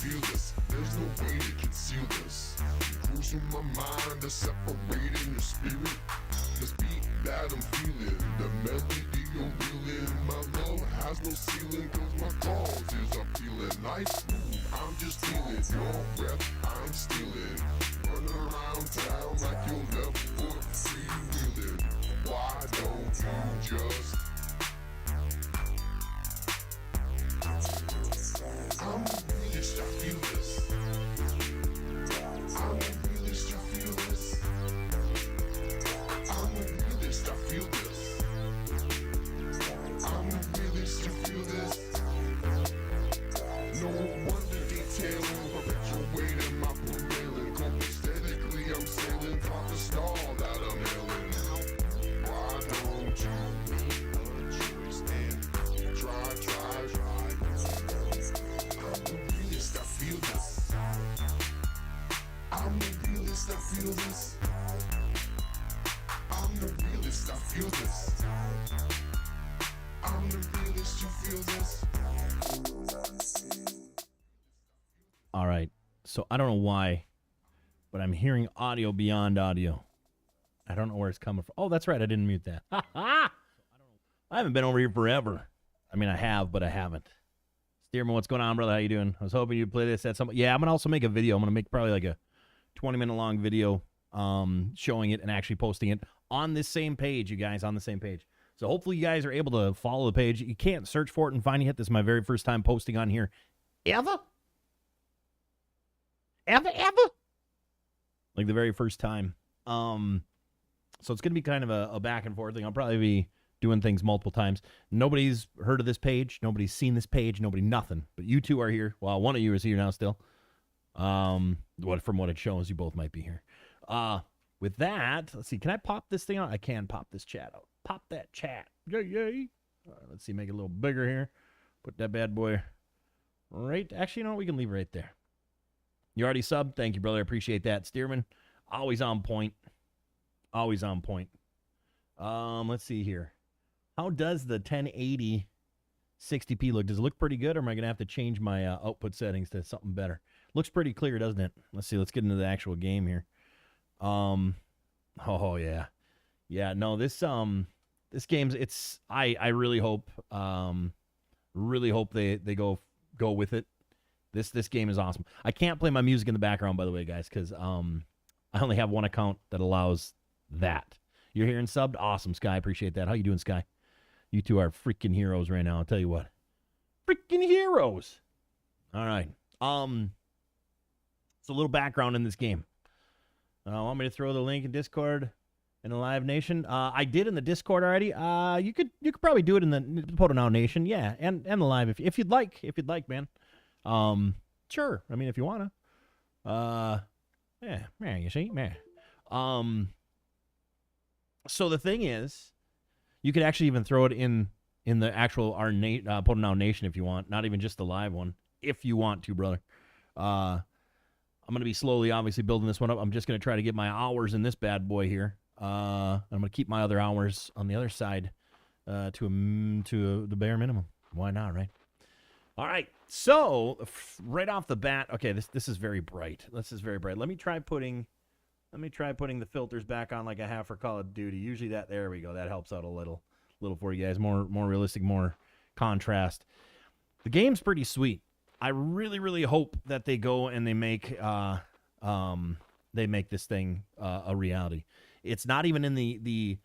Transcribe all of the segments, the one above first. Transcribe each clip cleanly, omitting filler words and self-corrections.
feel this. There's no way to conceal this. Cruising my mind, separating your spirit. This beat that I'm feeling, the melody you're reeling. My love has no ceiling, cause my cause is appealing. Nice move, I'm just feeling your breath, I'm stealing. Run around town like your left foot freewheeling. Why don't you just? I'm the realest, I feel this. I'm the realest, I feel this. I'm the realest, I feel this. I'm the realest, I feel this. No wonder detail perpetuating my prevailing. Copaesthetically, I'm sailing from the star that I'm hailing. Why don't you understand? Try. I'm the realest, I feel this. I'm the realest, I feel this. I'm the realest, I feel this. I'm the realest, you feel this. All right. So I don't know why, but I'm hearing audio beyond audio. I don't know where it's coming from. Oh, that's right. I didn't mute that. I haven't been over here forever. I mean, I have, but I haven't. Stearman, what's going on, brother? How you doing? I was hoping you'd play this at some. Yeah, I'm gonna also make a video. I'm gonna make probably like a 20-minute long video, showing it and actually posting it on this same page, you guys, on the same page. So hopefully you guys are able to follow the page. You can't search for it and find it. This is my very first time posting on here, ever, like the very first time. So it's gonna be kind of a back and forth thing. I'll probably be doing things multiple times. Nobody's heard of this page. Nobody's seen this page. Nobody, nothing. But you two are here. Well, one of you is here now still. From what it shows, you both might be here. With that, let's see. Can I pop this thing out? I can pop this chat out. Pop that chat. Yay. All right, let's see. Make it a little bigger here. Put that bad boy right. Actually, you know what? We can leave it right there. You already subbed? Thank you, brother. I appreciate that. Stearman, always on point. Always on point. Let's see here. How does the 1080 60p look? Does it look pretty good, or am I going to have to change my output settings to something better? Looks pretty clear, doesn't it? Let's see. Let's get into the actual game here. Oh, yeah. Yeah, no, this game's, it's, I really hope they go with it. This game is awesome. I can't play my music in the background, by the way, guys, because I only have one account that allows that. You're hearing subbed? Awesome, Sky. Appreciate that. How you doing, Sky? You two are freaking heroes right now. I'll tell you what. Freaking heroes. All right. So a little background in this game. Want me to throw the link in Discord in the Live Nation? I did in the Discord already. You could probably do it in the Now Nation. Yeah, and the live if you'd like. If you'd like, man. Sure. I mean, if you wanna. Yeah, man. You see, man. So the thing is, you could actually even throw it in the actual Now Nation if you want, not even just the live one, if you want to, brother. I'm going to be slowly, obviously, building this one up. I'm just going to try to get my hours in this bad boy here. I'm going to keep my other hours on the other side to the bare minimum. Why not, right? All right. So right off the bat, okay, this is very bright. This is very bright. Let me try putting the filters back on like I have for Call of Duty. Usually there we go. That helps out a little for you guys. More realistic, more contrast. The game's pretty sweet. I really, really hope that they go and they make this thing a reality. It's not even in the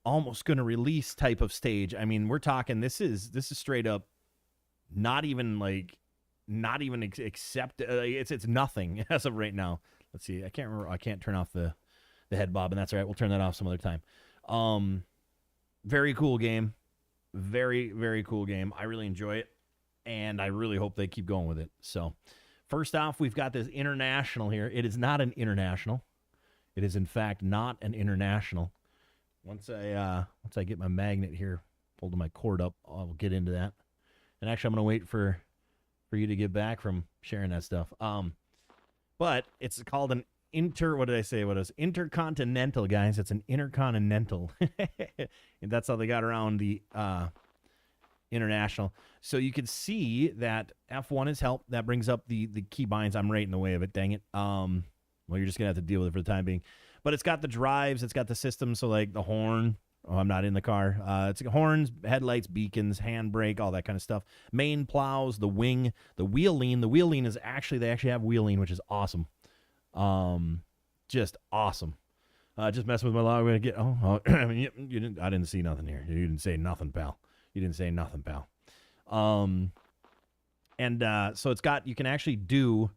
almost going to release type of stage. I mean, we're talking this is straight up not even accept. It's nothing as of right now. Let's see. I can't remember. I can't turn off the head bob, and that's all right. We'll turn that off some other time. Very cool game. Very, very cool game. I really enjoy it, and I really hope they keep going with it. So, first off, we've got this international here. It is not an international. It is, in fact, not an international. Once I get my magnet here, holding my cord up, I'll get into that. And actually, I'm going to wait for you to get back from sharing that stuff. But it's called an intercontinental, guys. It's an intercontinental. And that's how they got around the International. So you can see that F1 is help. That brings up the key binds. I'm right in the way of it. Dang it. Well, you're just gonna have to deal with it for the time being. But it's got the drives. It's got the system. So like the horn. Oh, I'm not in the car. It's horns, headlights, beacons, handbrake, all that kind of stuff. Main plows, the wing, the wheel lean. The wheel lean is actually, they actually have wheel lean, which is awesome. Just awesome. Just messing with my log. I'm gonna get. I mean, you didn't. I didn't see nothing here. You didn't say nothing, pal. You didn't say nothing, pal. So it's got. You can actually do.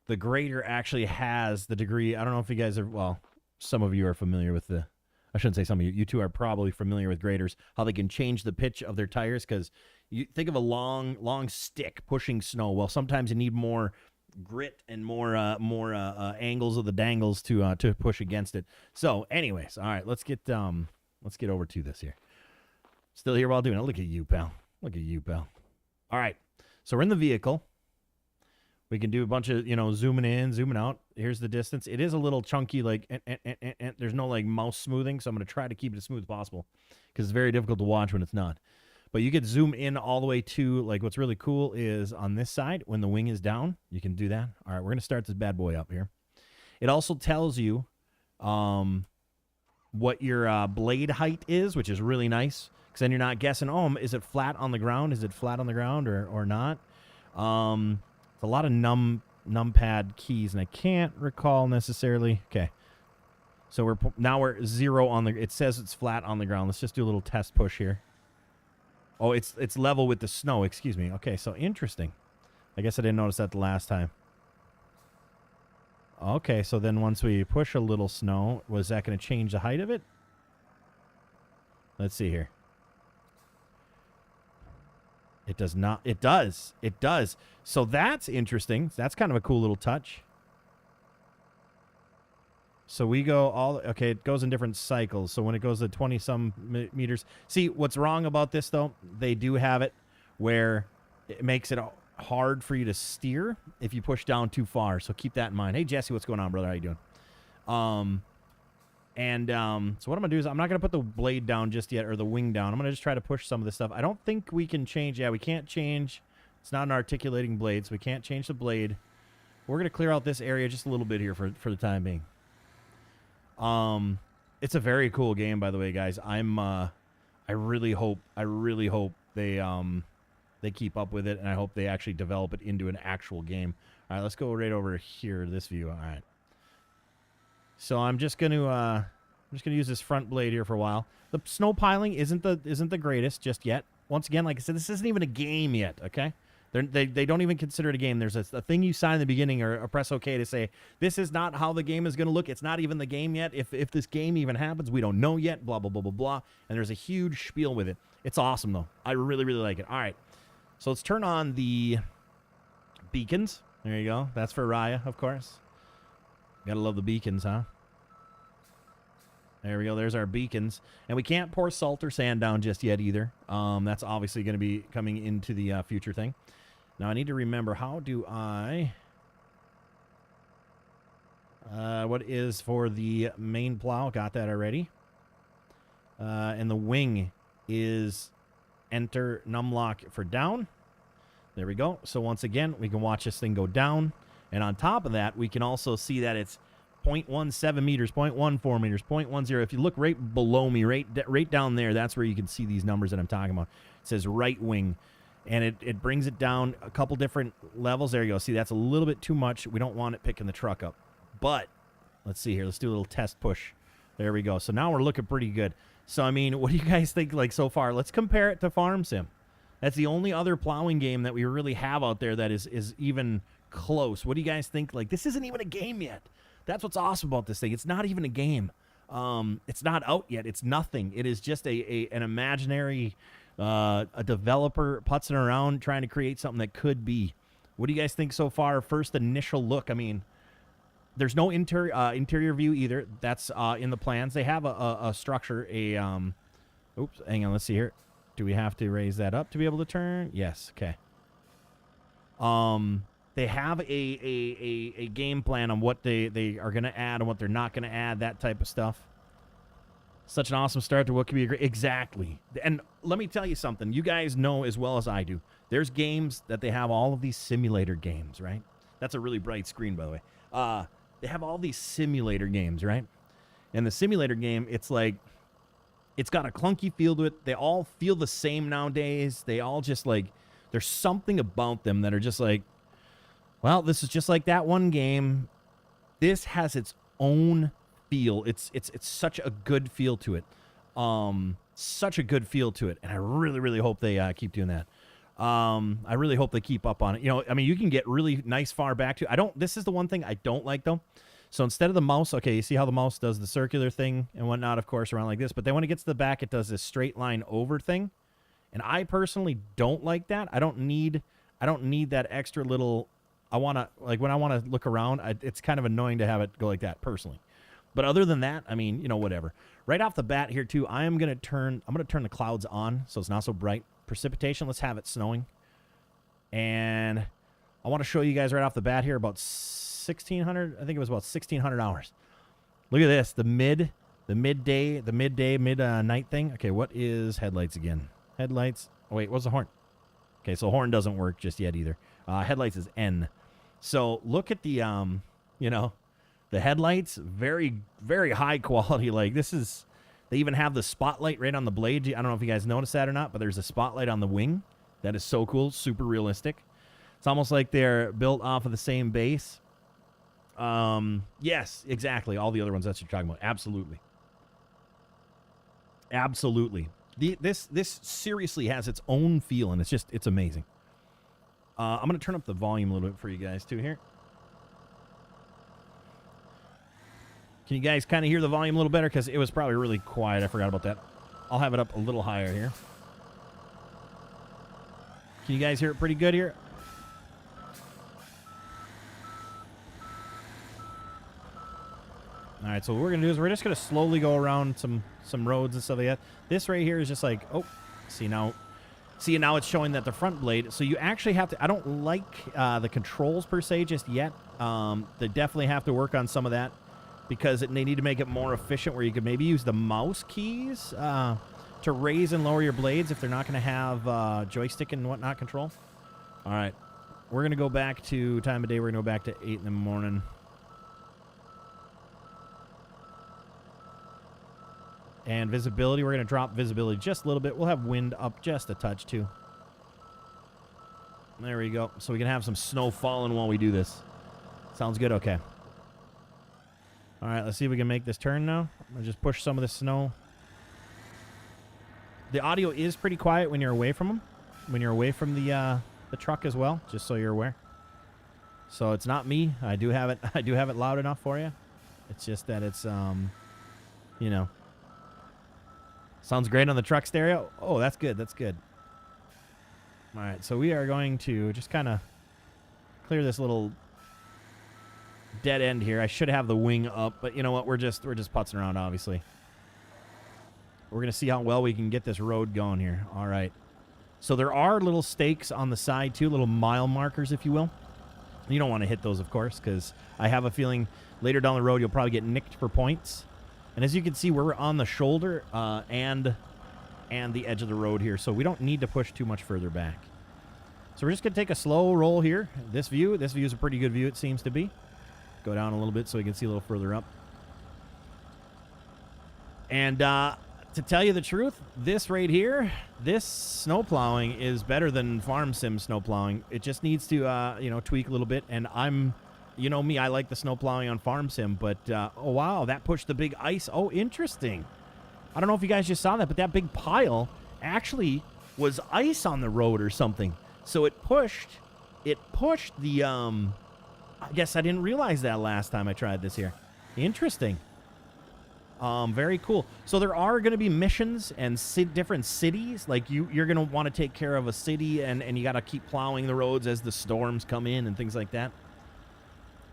The grader actually has the degree. I don't know if you guys are. Well, some of you are familiar with the. I shouldn't say some of you. You two are probably familiar with graders. How they can change the pitch of their tires, because you think of a long stick pushing snow. Well, sometimes you need more grit and more angles of the dangles to push against it. So, anyways, all right, let's get over to this here. Still here while doing it. Look at you, pal. Look at you, pal. All right, so we're in the vehicle. We can do a bunch of zooming in, zooming out. Here's the distance. It is a little chunky, like there's no like mouse smoothing, so I'm gonna try to keep it as smooth as possible because it's very difficult to watch when it's not. But you could zoom in all the way to, like, what's really cool is on this side, when the wing is down, you can do that. All right, we're going to start this bad boy up here. It also tells you what your blade height is, which is really nice, because then you're not guessing, is it flat on the ground? Is it flat on the ground or not? It's a lot of numpad keys, and I can't recall necessarily. Okay. So we're 0 on the, it says it's flat on the ground. Let's just do a little test push here. Oh, it's level with the snow. Excuse me. Okay, so interesting. I guess I didn't notice that the last time. Okay, so then once we push a little snow, was that going to change the height of it? Let's see here. It does not. It does. It does. So that's interesting. That's kind of a cool little touch. So we go okay, it goes in different cycles. So when it goes to 20-some meters. See, what's wrong about this, though? They do have it where it makes it hard for you to steer if you push down too far. So keep that in mind. Hey, Jesse, what's going on, brother? How you doing? So what I'm going to do is I'm not going to put the blade down just yet, or the wing down. I'm going to just try to push some of this stuff. I don't think we can change. Yeah, we can't change. It's not an articulating blade, so we can't change the blade. We're going to clear out this area just a little bit here for the time being. It's a very cool game, by the way, guys. I really hope they keep up with it, and I hope they actually develop it into an actual game. All right, let's go right over here to this view. All right. So I'm just gonna use this front blade here for a while. The snow piling isn't the greatest just yet. Once again, like I said, this isn't even a game yet. Okay. They don't even consider it a game. There's a thing you sign in the beginning or press OK to say, this is not how the game is going to look. It's not even the game yet. If this game even happens, we don't know yet, blah, blah, blah, blah, blah. And there's a huge spiel with it. It's awesome, though. I really, really like it. All right. So let's turn on the beacons. There you go. That's for Raya, of course. Gotta love the beacons, huh? There we go. There's our beacons. And we can't pour salt or sand down just yet either. That's obviously going to be coming into the future thing. Now, I need to remember, how do I... what is for the main plow? Got that already. And the wing is enter numlock for down. There we go. So once again, we can watch this thing go down. And on top of that, we can also see that it's 0.17 meters, 0.14 meters, 0.10. If you look right below me, right down there, that's where you can see these numbers that I'm talking about. It says right wing. And it brings it down a couple different levels. There you go. See, that's a little bit too much. We don't want it picking the truck up. But let's see here. Let's do a little test push. There we go. So now we're looking pretty good. So, I mean, what do you guys think, like, so far? Let's compare it to Farm Sim. That's the only other plowing game that we really have out there that is even close. What do you guys think? Like, this isn't even a game yet. That's what's awesome about this thing. It's not even a game. It's not out yet. It's nothing. It is just an imaginary... a developer putzing around trying to create something that could be. What do you guys think so far? First initial look. I mean, there's no interior view either. That's in the plans. They have a structure. Oops, hang on. Let's see here. Do we have to raise that up to be able to turn? Yes. Okay. They have a game plan on what they are going to add and what they're not going to add. That type of stuff. Such an awesome start to what could be a great... Exactly. And let me tell you something. You guys know as well as I do. There's games that they have all of these simulator games, right? That's a really bright screen, by the way. They have all these simulator games, right? And the simulator game, it's like... It's got a clunky feel to it. They all feel the same nowadays. They all just like... There's something about them that are just like... Well, this is just like that one game. This has its own feel. It's such a good feel to it. Such a good feel to it. And I really, really hope they keep doing that. I really hope they keep up on it. You know, I mean, you can get really nice far back to... This is the one thing I don't like, though. So instead of the mouse, okay, you see how the mouse does the circular thing and whatnot, of course, around like this. But then when it gets to the back, it does this straight line over thing. And I personally don't like that. I don't need that extra little... when I want to look around, it's kind of annoying to have it go like that, personally. But other than that, I mean, you know, whatever. Right off the bat here, too, I'm going to turn the clouds on so it's not so bright. Precipitation, let's have it snowing. And I want to show you guys right off the bat here about 1,600, I think it was about 1,600 hours. Look at this, the midday, night thing. Okay, what is headlights again? Headlights, oh wait, what's the horn? Okay, so horn doesn't work just yet either. Headlights is N. So look at the, you know, the headlights, very, very high quality. Like this is, they even have the spotlight right on the blade. I don't know if you guys noticed that or not, but there's a spotlight on the wing. That is so cool, super realistic. It's almost like they're built off of the same base. Yes, exactly. All the other ones that you're talking about. Absolutely. Absolutely. This seriously has its own feel, and it's amazing. I'm going to turn up the volume a little bit for you guys, too, here. Can you guys kind of hear the volume a little better? Because it was probably really quiet. I forgot about that. I'll have it up a little higher here. Can you guys hear it pretty good here? All right, so what we're going to do is we're just going to slowly go around some roads and stuff like that. This right here is just like, oh, see now it's showing that the front blade, so you actually have to, I don't like the controls per se just yet. They definitely have to work on some of that because they need to make it more efficient where you could maybe use the mouse keys to raise and lower your blades if they're not going to have joystick and whatnot control. All right, we're going to go back to time of day. We're going to go back to 8 in the morning. And visibility, we're going to drop visibility just a little bit. We'll have wind up just a touch, too. There we go. So we can have some snow falling while we do this. Sounds good? Okay. All right, let's see if we can make this turn now. I'm going to just push some of the snow. The audio is pretty quiet when you're away from them. When you're away from the truck as well, just so you're aware. So it's not me. I do have it loud enough for you. It's just that it's, you know... Sounds great on the truck stereo. Oh, that's good. That's good. All right, so we are going to just kind of clear this little dead end here. I should have the wing up, but you know what? We're just putzing around, obviously. We're going to see how well we can get this road going here. All right. So there are little stakes on the side, too, little mile markers, if you will. You don't want to hit those, of course, because I have a feeling later down the road you'll probably get nicked for points. And as you can see, we're on the shoulder and the edge of the road here, so we don't need to push too much further back. So we're just going to take a slow roll here. This view is a pretty good view, it seems to be. Go down a little bit so we can see a little further up. And to tell you the truth, this right here, this snow plowing is better than farm sim snow plowing. It just needs to, you know, tweak a little bit, and you know me, I like the snow plowing on farm sim, but, oh, wow, that pushed the big ice. Oh, interesting. I don't know if you guys just saw that, but that big pile actually was ice on the road or something. So it pushed the, I guess I didn't realize that last time I tried this here. Interesting. Very cool. So there are going to be missions and different cities. Like you're going to want to take care of a city and you got to keep plowing the roads as the storms come in and things like that.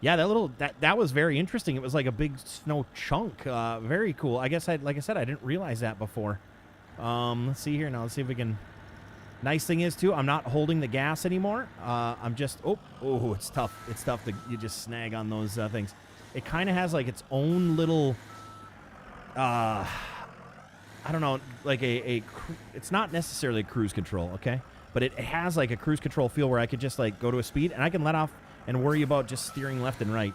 Yeah, that was very interesting. It was like a big snow chunk. Very cool. I guess like I said, I didn't realize that before. Let's see here now. Let's see if we can. Nice thing is too, I'm not holding the gas anymore. I'm just oh, it's tough. It's tough to you just snag on those things. It kind of has like its own little I don't know, like it's not necessarily a cruise control, okay? But it has like a cruise control feel where I could just like go to a speed and I can let off and worry about just steering left and right.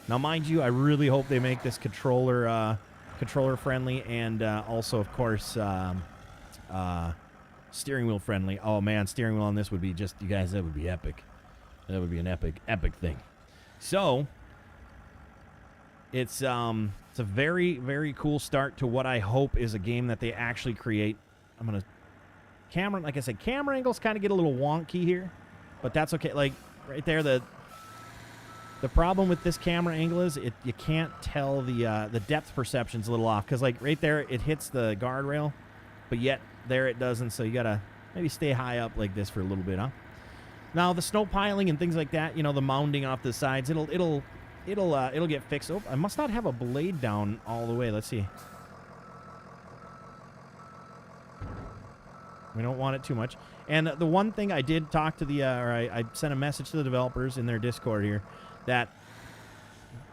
Now, mind you, I really hope they make this controller friendly and also, of course, steering wheel friendly. Oh man, steering wheel on this would be just, you guys, that would be epic. That would be an epic thing. So it's a very, very cool start to what I hope is a game that they actually create. I'm gonna camera, like I said, camera angles kind of get a little wonky here, but that's okay. Like right there, the problem with this camera angle is you can't tell the depth perception's a little off, because like right there it hits the guardrail, but yet there it doesn't. So you gotta maybe stay high up like this for a little bit, huh? Now the snow piling and things like that, you know, the mounding off the sides, it'll get fixed. Oh, I must not have a blade down all the way. Let's see. We don't want it too much. And the one thing I did talk to I sent a message to the developers in their Discord here that,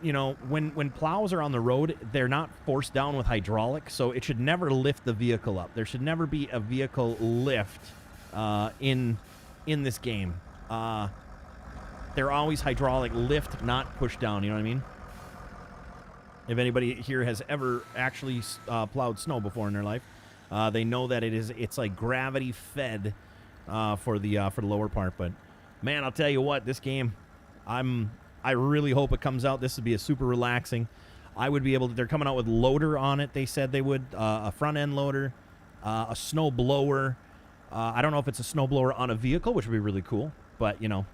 you know, when plows are on the road, they're not forced down with hydraulic, so it should never lift the vehicle up. There should never be a vehicle lift in this game. They're always hydraulic lift, not push down, you know what I mean? If anybody here has ever actually plowed snow before in their life, they know that it's like gravity fed for the lower part. But man, I'll tell you what, this game, I really hope it comes out. This would be a super relaxing. I would be able to. They're coming out with loader on it. They said they would a front end loader, a snow blower. I don't know if it's a snow blower on a vehicle, which would be really cool. But you know,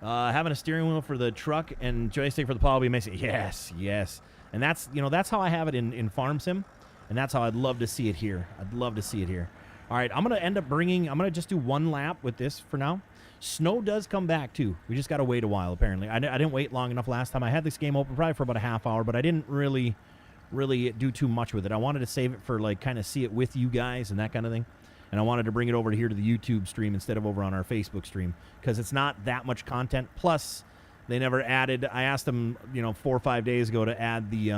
having a steering wheel for the truck and joystick for the plow would be amazing. Yes, yes. And that's, you know, that's how I have it in Farm Sim. And that's how I'd love to see it here. I'd love to see it here. All right, I'm going to end up I'm going to just do one lap with this for now. Snow does come back, too. We just got to wait a while, apparently. I didn't wait long enough last time. I had this game open probably for about a half hour, but I didn't really do too much with it. I wanted to save it for, like, kind of see it with you guys and that kind of thing. And I wanted to bring it over here to the YouTube stream instead of over on our Facebook stream, because it's not that much content. Plus, they never added. I asked them, you know, 4 or 5 days ago to add the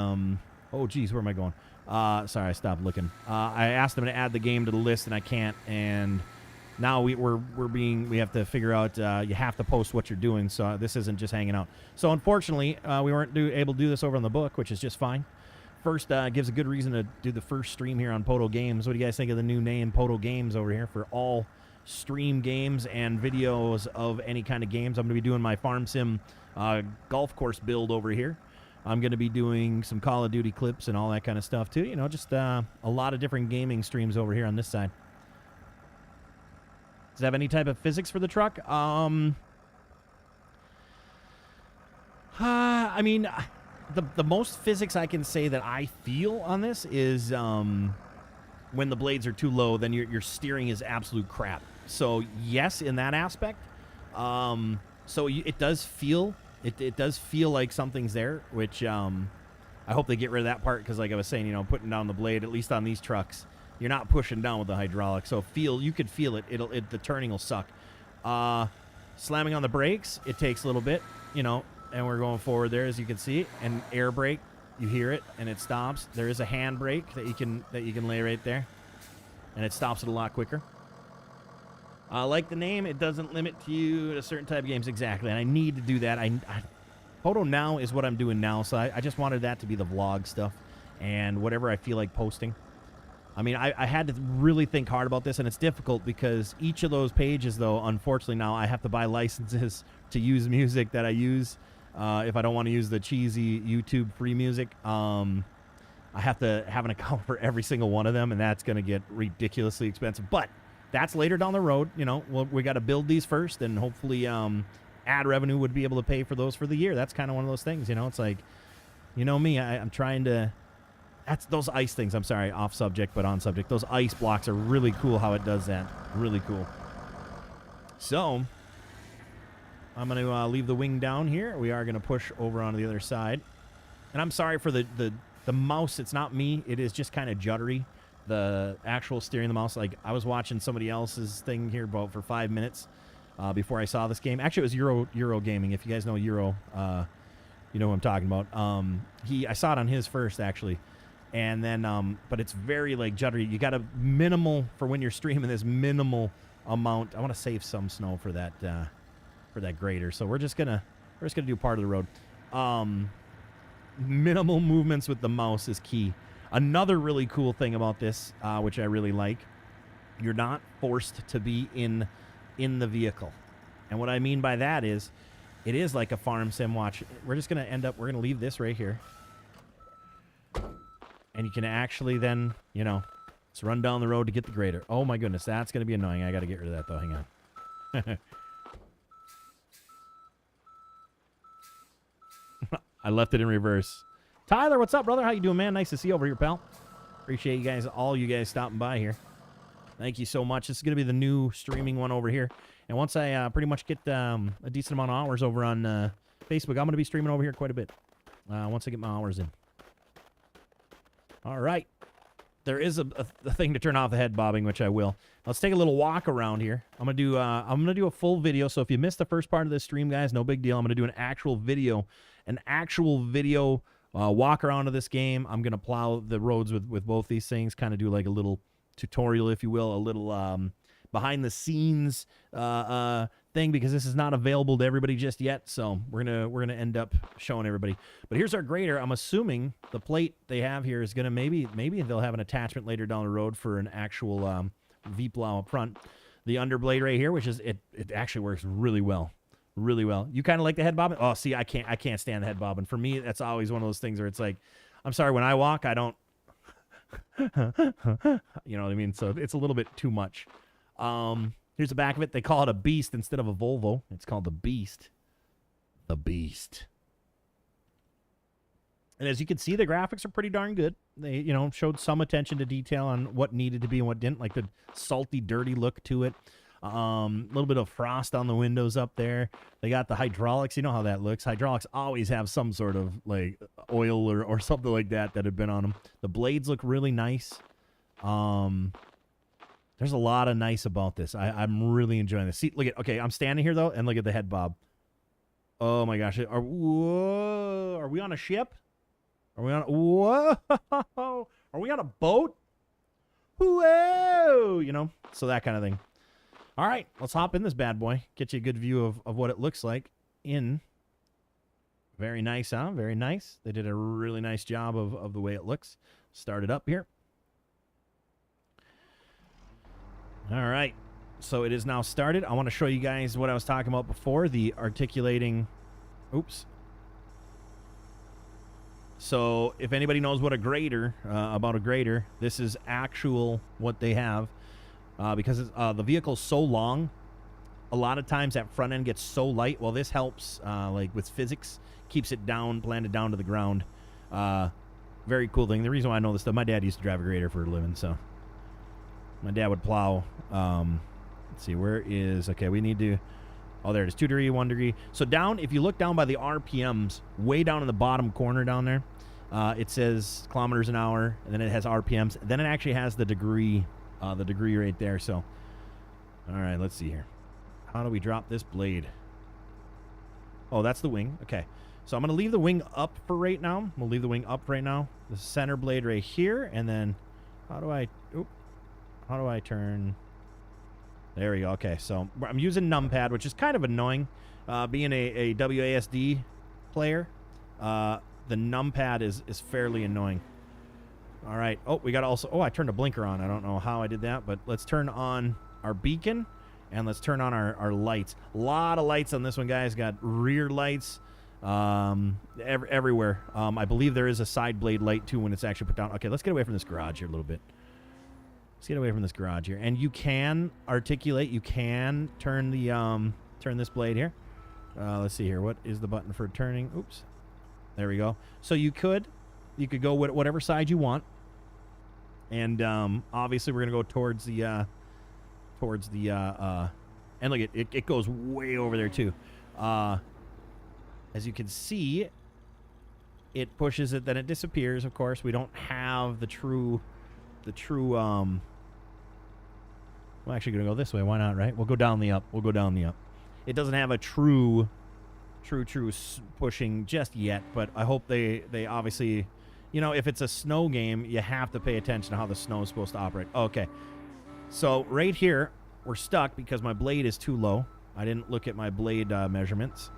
oh geez, where am I going? Sorry, I stopped looking. I asked them to add the game to the list, and I can't. And now we have to figure out. You have to post what you're doing, so this isn't just hanging out. So unfortunately, we weren't able to do this over on the book, which is just fine. First, gives a good reason to do the first stream here on Poto Games. What do you guys think of the new name, Poto Games, over here for all stream games and videos of any kind of games? I'm going to be doing my Farm Sim golf course build over here. I'm going to be doing some Call of Duty clips and all that kind of stuff, too. You know, just a lot of different gaming streams over here on this side. Does it have any type of physics for the truck? I mean, the most physics I can say that I feel on this is when the blades are too low, then your steering is absolute crap. So, yes, in that aspect. It does feel... It does feel like something's there, which I hope they get rid of that part, because like I was saying, you know, putting down the blade, at least on these trucks, you're not pushing down with the hydraulic. So you could feel it. The turning will suck. Slamming on the brakes, it takes a little bit, you know, and we're going forward there, as you can see. And air brake, you hear it, and it stops. There is a hand brake that you can lay right there, and it stops it a lot quicker. Like the name, it doesn't limit you to a certain type of games. Exactly, and I need to do that. Photo Now is what I'm doing now, so I just wanted that to be the vlog stuff and whatever I feel like posting. I mean, I had to really think hard about this, and it's difficult because each of those pages, though, unfortunately now I have to buy licenses to use music that I use. If I don't want to use the cheesy YouTube free music, I have to have an account for every single one of them, and that's going to get ridiculously expensive. But that's later down the road. You know, we got to build these first, and hopefully ad revenue would be able to pay for those for the year. That's kind of one of those things, you know. It's like, you know me, I'm trying to... That's those ice things. I'm sorry, off subject, but on subject. Those ice blocks are really cool how it does that. Really cool. So, I'm going to leave the wing down here. We are going to push over onto the other side. And I'm sorry for the mouse. It's not me. It is just kind of juddery. The actual steering the mouse, like I was watching somebody else's thing here about for 5 minutes before I saw this game. Actually, it was Euro Gaming. If you guys know Euro, you know who I'm talking about. I saw it on his first, actually, And then, but it's very like juddery. You got a minimal for when you're streaming this minimal amount. I want to save some snow for that grader. So we're just gonna do part of the road. Minimal movements with the mouse is key. Another really cool thing about this, which I really like, you're not forced to be in the vehicle. And what I mean by that is, it is like a farm sim. Watch. We're just gonna leave this right here. And you can actually then, just run down the road to get the grader. Oh my goodness, that's going to be annoying. I got to get rid of that though. Hang on. I left it in reverse. Tyler, what's up, brother? How you doing, man? Nice to see you over here, pal. Appreciate you guys, all you guys stopping by here. Thank you so much. This is going to be the new streaming one over here. And once I pretty much get a decent amount of hours over on Facebook, I'm going to be streaming over here quite a bit. Once I get my hours in. All right. There is a thing to turn off the head bobbing, which I will. Let's take a little walk around here. I'm gonna do a full video. So if you missed the first part of this stream, guys, no big deal. I'm gonna do an actual video walk around of this game. I'm gonna plow the roads with both these things. Kind of do like a little tutorial, if you will, a little behind the scenes thing, because this is not available to everybody just yet. So we're gonna end up showing everybody. But here's our grader. I'm assuming the plate they have here is gonna maybe they'll have an attachment later down the road for an actual V plow up front. The underblade right here, which is it actually works really well. Really well. You kind of like the head bobbing? Oh, see, I can't stand the head bobbing. For me, that's always one of those things where it's like, I'm sorry, when I walk, I don't you know what I mean? So it's a little bit too much. Here's the back of it. They call it a Beast instead of a Volvo. It's called the Beast. The Beast. And as you can see, the graphics are pretty darn good. They, showed some attention to detail on what needed to be and what didn't, like the salty, dirty look to it. A little bit of frost on the windows up there. They got the hydraulics. You know how that looks. Hydraulics always have some sort of like oil or something like that had been on them. The blades look really nice. There's a lot of nice about this. I'm really enjoying this. See, okay, I'm standing here, though, and look at the head bob. Oh, my gosh. Are we on a ship? Are we on a boat? Whoa! So that kind of thing. All right, let's hop in this bad boy. Get you a good view of what it looks like in. Very nice, huh? Very nice. They did a really nice job of the way it looks. Start it up here. All right, so it is now started. I want to show you guys what I was talking about before, the articulating. Oops. So if anybody knows what about a grader, this is actual what they have. Because the vehicle's so long, a lot of times that front end gets so light. Well, this helps, like with physics, keeps it down, planted down to the ground. Very cool thing. The reason why I know this stuff, my dad used to drive a grader for a living, so my dad would plow. Let's see, where is, okay, we need to, oh, there it is, 2 degree, 1 degree. So down, if you look down by the RPMs, way down in the bottom corner down there, it says kilometers an hour, and then it has RPMs. Then it actually has the degree right there. So, all right, let's see here. How do we drop this blade? Oh, that's the wing. Okay. So I'm going to leave the wing up for right now. We'll leave the wing up right now. The center blade right here. And then how do I turn? There we go. Okay. So I'm using numpad, which is kind of annoying. Being a WASD player, the numpad is fairly annoying. All right. Oh, we got I turned a blinker on. I don't know how I did that, but let's turn on our beacon and let's turn on our lights. A lot of lights on this one, guys. Got rear lights everywhere. I believe there is a side blade light too when it's actually put down. Okay, let's get away from this garage here a little bit. Let's get away from this garage here. And you can articulate. You can turn the turn this blade here. Let's see here. What is the button for turning? Oops. There we go. So you could go with whatever side you want. And obviously we're gonna go towards the and look, it goes way over there too. As you can see, it pushes it, then it disappears. Of course, we don't have the true. I'm actually gonna go this way. Why not? Right? We'll go down the up. It doesn't have a true pushing just yet, but I hope they obviously you know, if it's a snow game, you have to pay attention to how the snow is supposed to operate. Okay. So right here, we're stuck because my blade is too low. I didn't look at my blade measurements.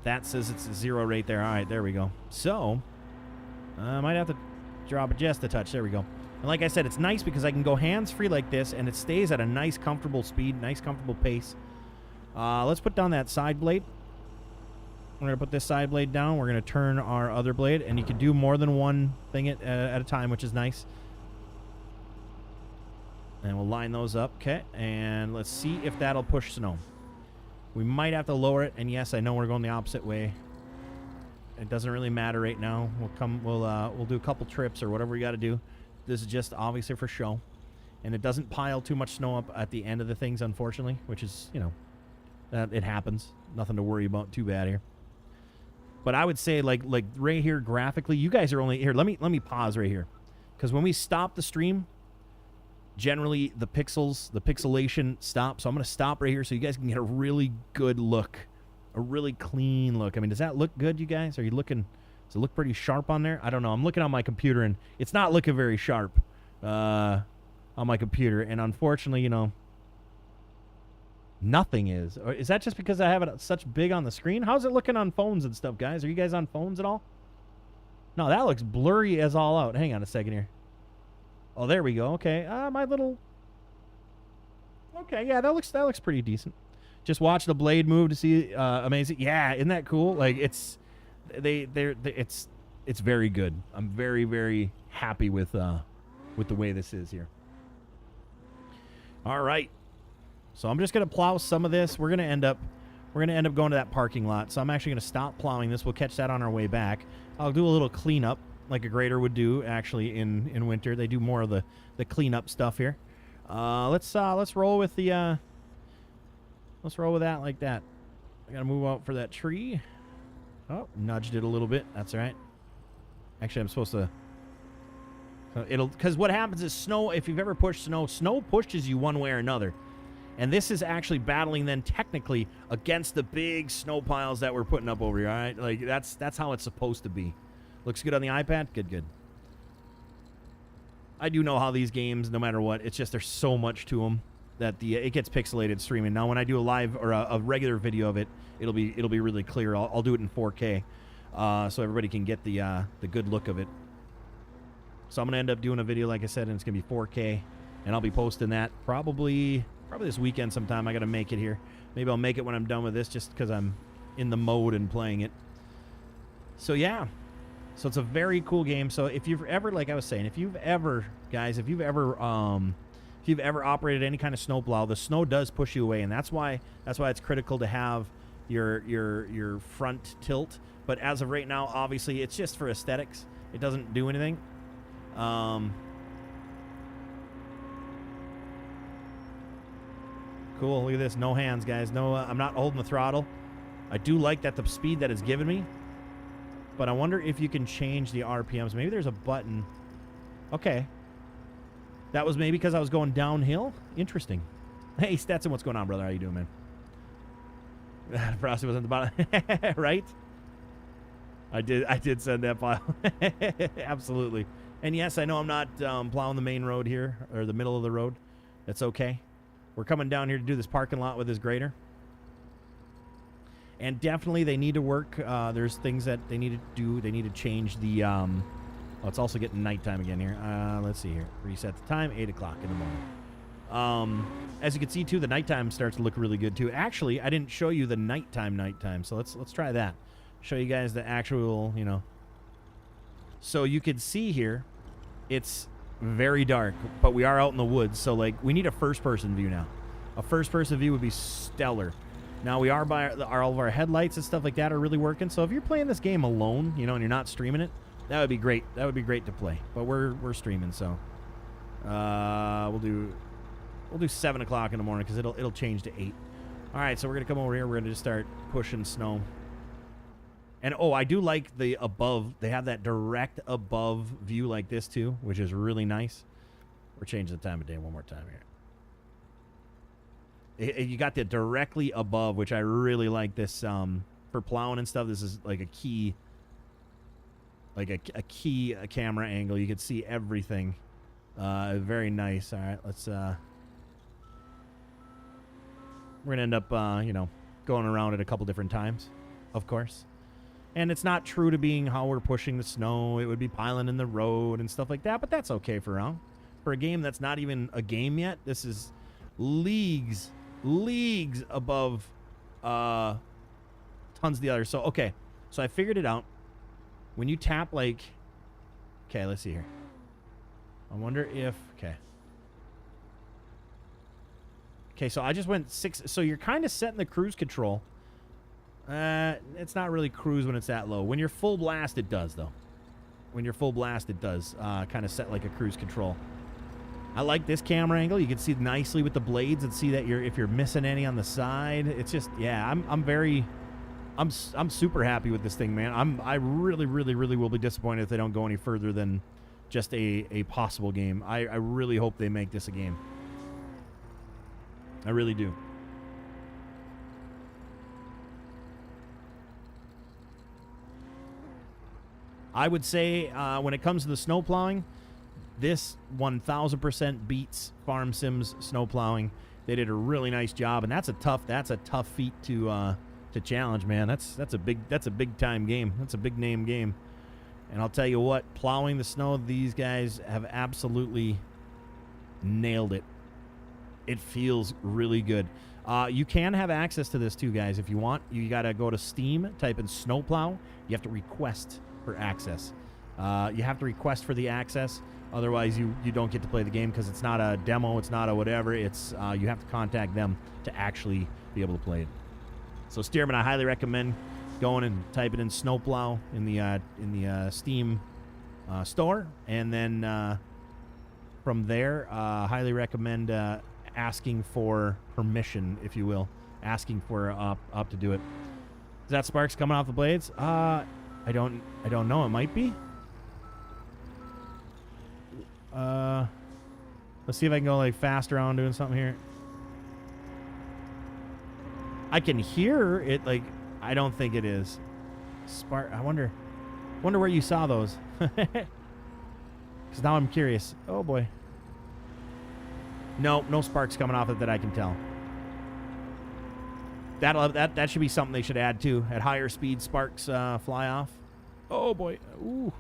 That says it's 0 right there. All right, there we go. So, I might have to drop it just a touch. There we go. And like I said, it's nice because I can go hands-free like this, and it stays at a nice, comfortable speed, nice, comfortable pace. Let's put down that side blade. We're going to put this side blade down. We're going to turn our other blade, and you can do more than one thing at a time, which is nice. And we'll line those up. Okay, and let's see if that'll push snow. We might have to lower it, and yes, I know we're going the opposite way. It doesn't really matter right now. We'll do a couple trips or whatever we got to do. This is just obviously for show, and it doesn't pile too much snow up at the end of the things, unfortunately, which is, you know, it happens. Nothing to worry about too bad here. But I would say like right here graphically, you guys are only here. Let me pause right here, because when we stop the stream, generally the pixelation stops. So I'm going to stop right here so you guys can get a really good look, a really clean look. I mean, does that look good, you guys? Are you looking? Does it look pretty sharp on there? I don't know. I'm looking on my computer, and it's not looking very sharp on my computer. And unfortunately, you know, nothing is. Or is that just because I have it such big on the screen? How's it looking on phones and stuff, guys? Are you guys on phones at all? No, that looks blurry as all out. Hang on a second here. Oh, there we go. Okay. My little... Okay, yeah, that looks pretty decent. Just watch the blade move to see amazing. Yeah, isn't that cool? Like, it's very good. I'm very, very happy with the way this is here. All right. So I'm just going to plow some of this. We're going to end up going to that parking lot. So I'm actually going to stop plowing this. We'll catch that on our way back. I'll do a little cleanup like a grader would do actually in winter. They do more of the cleanup stuff here. Let's roll with the let's roll with that like that. I got to move out for that tree. Oh, nudged it a little bit. That's all right. Actually, I'm supposed to because what happens is snow, if you've ever pushed snow pushes you one way or another. And this is actually battling then technically against the big snow piles that we're putting up over here, all right? Like, that's how it's supposed to be. Looks good on the iPad? Good. I do know how these games, no matter what, it's just there's so much to them that it gets pixelated streaming. Now, when I do a live or a regular video of it, it'll be really clear. I'll do it in 4K so everybody can get the good look of it. So I'm going to end up doing a video, like I said, and it's going to be 4K, and I'll be posting that probably this weekend sometime. I got to make it here. Maybe I'll make it when I'm done with this just because I'm in the mode and playing it. So, yeah. So it's a very cool game. So if you've ever, like I was saying, if you've ever operated any kind of snowplow, the snow does push you away, and that's why it's critical to have your front tilt. But as of right now, obviously, it's just for aesthetics. It doesn't do anything. Cool. Look at this. No hands, guys. No, I'm not holding the throttle. I do like that the speed that it's given me. But I wonder if you can change the RPMs. Maybe there's a button. Okay. That was maybe because I was going downhill. Interesting. Hey, Stetson, what's going on, brother? How you doing, man? Frosty was at the bottom. Right? I did send that file. Absolutely. And yes, I know I'm not plowing the main road here, or the middle of the road. That's okay. We're coming down here to do this parking lot with this grader. And definitely they need to work. There's things that they need to do. They need to change the... oh, it's also getting nighttime again here. Let's see here. Reset the time, 8 o'clock in the morning. As you can see, too, the nighttime starts to look really good, too. Actually, I didn't show you the nighttime. So let's try that. Show you guys the actual, you know... So you can see here, it's very dark, but we are out in the woods. So, like, we need a first-person view now. A first-person view would be stellar. Now, we are by all of our headlights and stuff like that are really working. So if you're playing this game alone, you know, and you're not streaming it, that would be great. That would be great to play. But we're streaming, so we'll do 7 o'clock in the morning because it'll change to 8. All right, so we're gonna come over here. We're gonna just start pushing snow. And oh, I do like the above. They have that direct above view like this too, which is really nice. We're changing the time of day one more time here. You got the directly above, which I really like this for plowing and stuff. This is like a key, camera angle. You can see everything. Very nice. All right, let's. We're gonna end up, going around it a couple different times, of course. And it's not true to being how we're pushing the snow. It would be piling in the road and stuff like that, but that's okay for now. For a game that's not even a game yet, this is leagues above tons of the others. So, okay. So I figured it out. When you tap, like... Okay, let's see here. I wonder if... Okay. Okay, so I just went 6... So you're kind of setting the cruise control. It's not really cruise when it's that low. When you're full blast, it does, though. When you're full blast, it does kind of set like a cruise control. I like this camera angle. You can see nicely with the blades and see that if you're missing any on the side. It's just, yeah, I'm super happy with this thing, man. I really will be disappointed if they don't go any further than just a possible game. I really hope they make this a game. I really do. I would say when it comes to the snow plowing, this 1000% beats Farm Sims Snow Plowing. They did a really nice job, and that's a tough feat to challenge, man. That's a big time game. That's a big name game. And I'll tell you what, plowing the snow, these guys have absolutely nailed it. It feels really good. You can have access to this too, guys, if you want. You got to go to Steam, type in Snow Plow. You have to request for access. You have to request for the access. Otherwise, you don't get to play the game because it's not a demo. It's not a whatever. It's you have to contact them to actually be able to play it. So, Steerman, I highly recommend going and typing in Snow Plow in the Steam store, and then from there, highly recommend asking for permission, if you will, asking for up to do it. Is that sparks coming off the blades? I don't know. It might be. Let's see if I can go like fast around doing something here. I can hear it. Like, I don't think it is. Spark. I wonder where you saw those. Because now I'm curious. Oh boy. No sparks coming off it that I can tell. That should be something they should add too. At higher speed, sparks fly off. Oh boy. Ooh.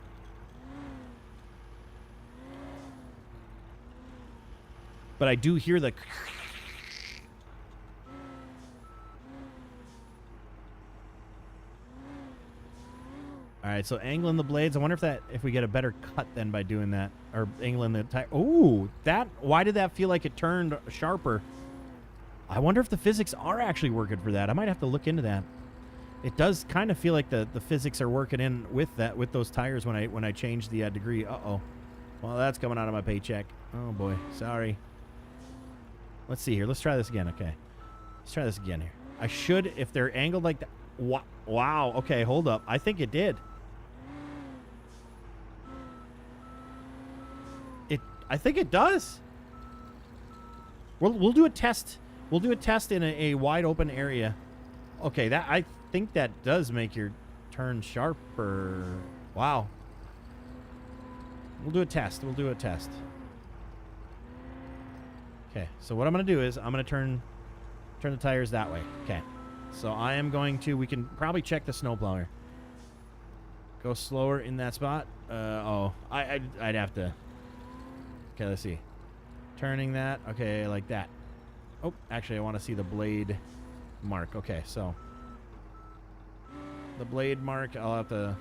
But I do hear the... All right, so angling the blades. I wonder if we get a better cut then by doing that, or angling the tire. Ooh, why did that feel like it turned sharper? I wonder if the physics are actually working for that. I might have to look into that. It does kind of feel like the physics are working in with those tires when I change the degree. Uh-oh. Well, that's coming out of my paycheck. Oh boy, sorry. Let's see here. Let's try this again. Okay, let's try this again here. I should, if they're angled like that. Wow. Okay, hold up. I think it did. I think it does. We'll do a test. We'll do a test in a wide open area. Okay, I think that does make your turn sharper. Wow. We'll do a test. Okay, so what I'm going to do is I'm going to turn the tires that way. Okay. So I am going to, we can probably check the snowplower. Go slower in that spot. I'd have to. Okay, let's see. Turning that. Okay, like that. Oh, actually, I want to see the blade mark. Okay, so the blade mark, I'll have to.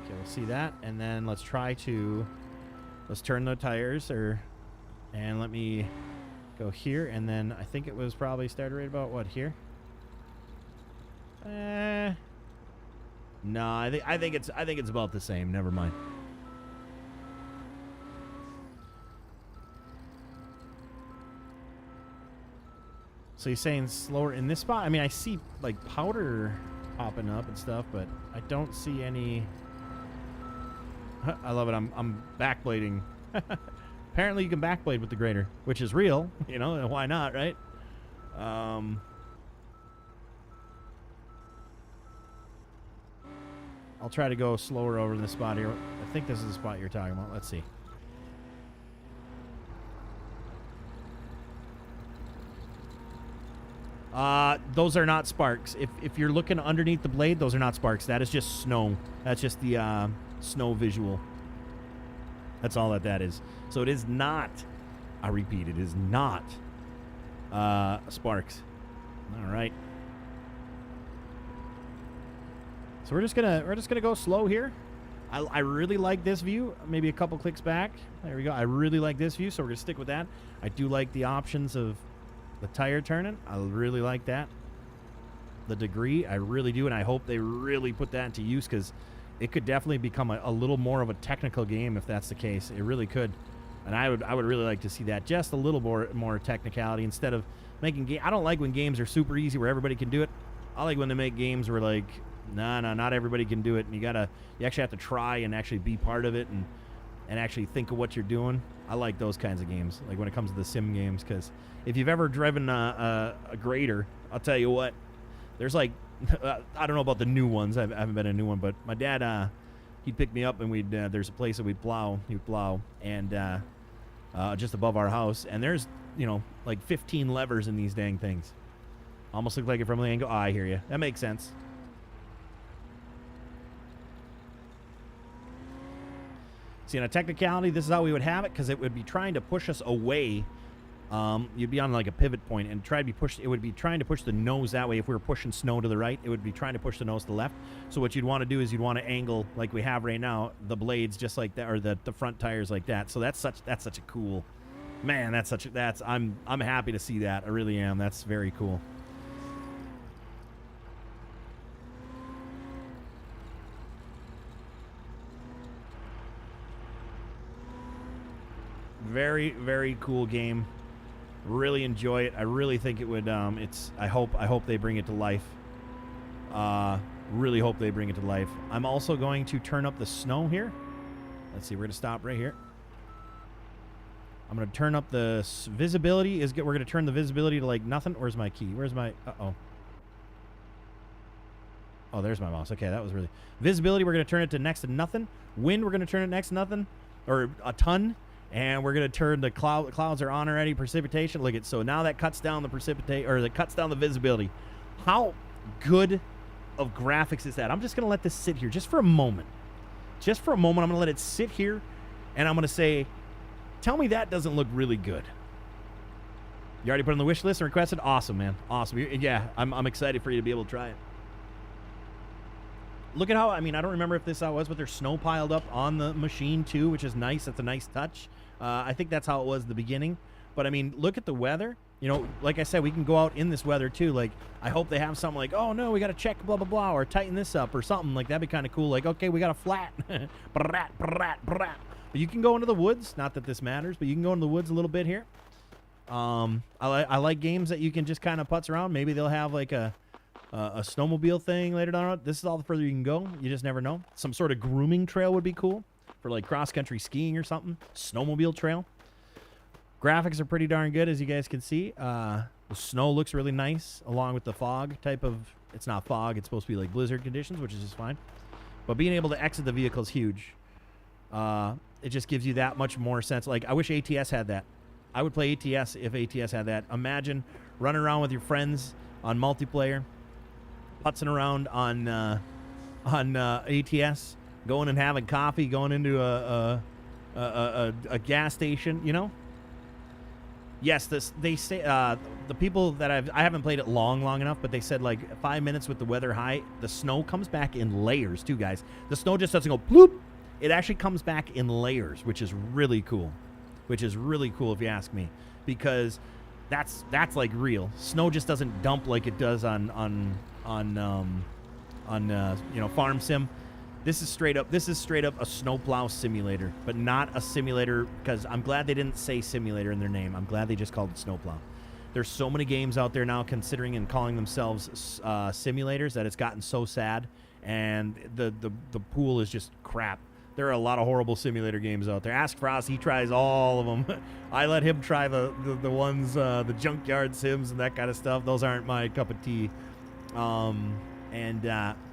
Okay, we'll see that, and then let's turn the tires, and let me go here, and then I think it was probably started right about what here. No, I think it's about the same. Never mind. So you're saying slower in this spot? I mean, I see like powder popping up and stuff, but I don't see any. I love it. I'm backblading. Apparently, you can backblade with the grader, which is real. You know, why not, right? I'll try to go slower over this spot here. I think this is the spot you're talking about. Let's see. Those are not sparks. If you're looking underneath the blade, those are not sparks. That is just snow. That's just the snow visual. That's all that is. So it is not, I repeat, it is not sparks. All right. So we're just gonna go slow here. I really like this view. Maybe a couple clicks back. There we go. I really like this view, so we're gonna stick with that. I do like the options of the tire turning. I really like that. The degree, I really do, and I hope they really put that into use, because it could definitely become a little more of a technical game if that's the case. It really could, and I would really like to see that, just a little more technicality instead of making I don't like when games are super easy where everybody can do it. I like when they make games where like, no, not everybody can do it, and you actually have to try and actually be part of it and actually think of what you're doing. I like those kinds of games, like when it comes to the sim games, because if you've ever driven a grader, I'll tell you what, there's like, I don't know about the new ones. I haven't been a new one, but my dad, he'd pick me up, and there's a place that he'd plow, and just above our house, and there's, like 15 levers in these dang things. Almost look like it from the angle. Oh, I hear you. That makes sense. See, in a technicality, this is how we would have it, because it would be trying to push us away. You'd be on like a pivot point and try to be pushed. It would be trying to push the nose that way. If we were pushing snow to the right, it would be trying to push the nose to the left. So what you'd want to do is you'd want to angle, like we have right now, the blades just like that, or the front tires like that. So that's such a cool, man. I'm happy to see that. I really am. That's very cool. Very, very cool game. Really enjoy it. I really think it would. I hope they bring it to life. Really hope they bring it to life. I'm also going to turn up the snow here. Let's see. We're gonna stop right here. I'm gonna turn up the visibility. We're gonna turn the visibility to like nothing. Where's my key? Where's my? Oh, there's my mouse. Okay, that was really visibility. We're gonna turn it to next to nothing. Wind. We're gonna turn it next to nothing, or a ton. And we're going to turn the clouds are on already, precipitation. Look at, so now that cuts down the visibility. How good of graphics is that? I'm just going to let this sit here just for a moment. I'm going to let it sit here, and I'm going to say, tell me that doesn't look really good. You already put on the wish list and requested? Awesome, man. Awesome. Yeah, I'm excited for you to be able to try it. Look at how, I don't remember if this how it was, but there's snow piled up on the machine too, which is nice. That's a nice touch. I think that's how it was at the beginning. But look at the weather. Like I said, we can go out in this weather too. Like, I hope they have something like, oh no, we got to check blah, blah, blah, or tighten this up or something. Like, that'd be kind of cool. Like, okay, we got a flat. But you can go into the woods. Not that this matters, but you can go into the woods a little bit here. I like games that you can just kind of putz around. Maybe they'll have like a snowmobile thing later on. This is all the further you can go. You just never know. Some sort of grooming trail would be cool for like cross-country skiing or something. Snowmobile trail. Graphics are pretty darn good, as you guys can see. The snow looks really nice, along with the fog type of... It's not fog. It's supposed to be like blizzard conditions, which is just fine. But being able to exit the vehicle is huge. It just gives you that much more sense. Like, I wish ATS had that. I would play ATS if ATS had that. Imagine running around with your friends on multiplayer, putzing around on ATS, going and having coffee, going into a gas station, Yes, they say the people that I haven't played it long enough, but they said like 5 minutes with the weather high, the snow comes back in layers too, guys. The snow just doesn't go bloop. It actually comes back in layers, which is really cool. Which is really cool if you ask me, because that's like real. Snow just doesn't dump like it does on farm sim. This is straight up a snowplow simulator, but not a simulator, because I'm glad they didn't say simulator in their name. I'm glad they just called it snowplow. There's so many games out there now considering and calling themselves simulators that it's gotten so sad, and the pool is just crap. There are a lot of horrible simulator games out there. Ask Frost, he tries all of them. I let him try the ones, the junkyard sims and that kind of stuff. Those aren't my cup of tea. And,